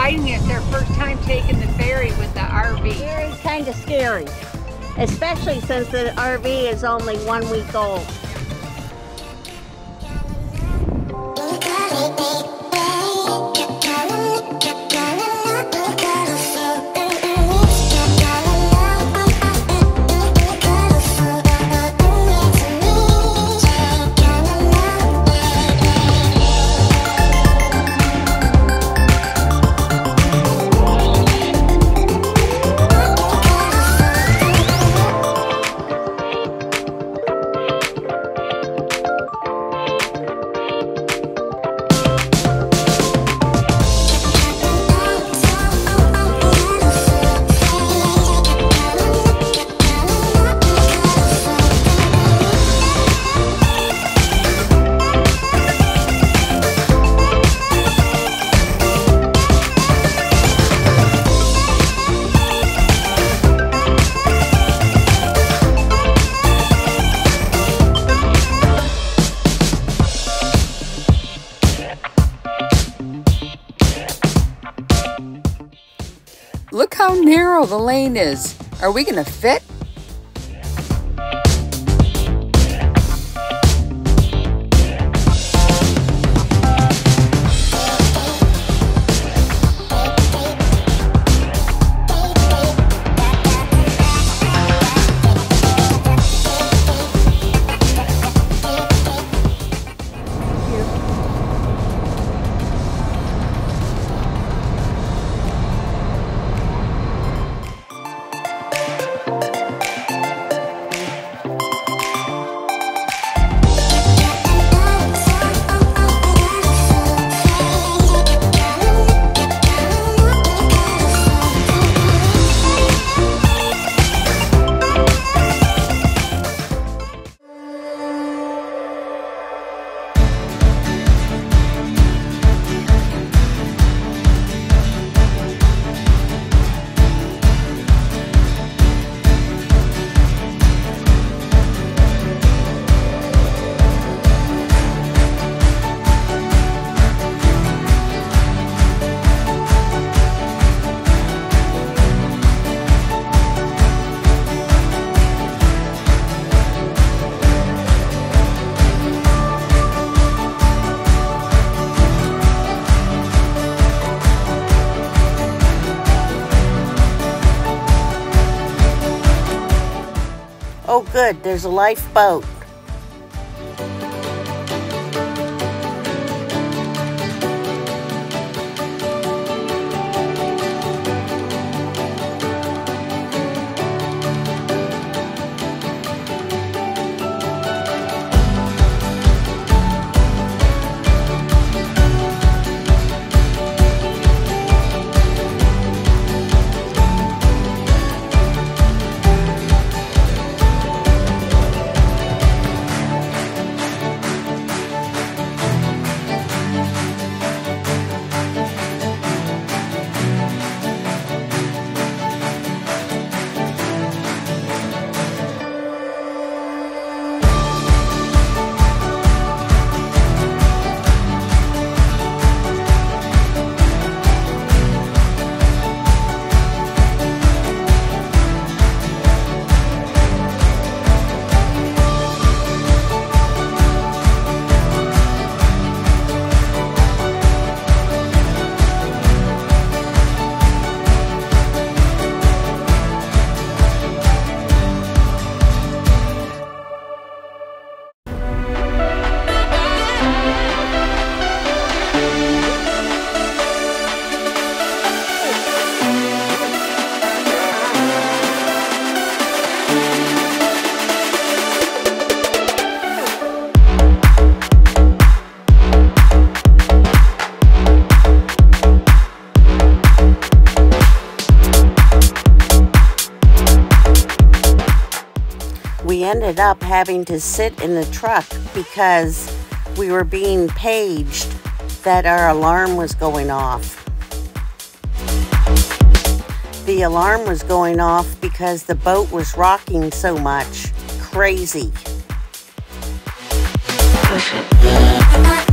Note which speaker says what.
Speaker 1: exciting. It's their first time taking the ferry with the RV.
Speaker 2: Very kind of scary, especially since the RV is only 1 week old.
Speaker 3: Look how narrow the lane is. Are we gonna fit?
Speaker 2: Oh good, there's a lifeboat. We ended up having to sit in the truck because we were being paged that our alarm was going off. The alarm was going off because the boat was rocking so much. Crazy.
Speaker 4: Push it.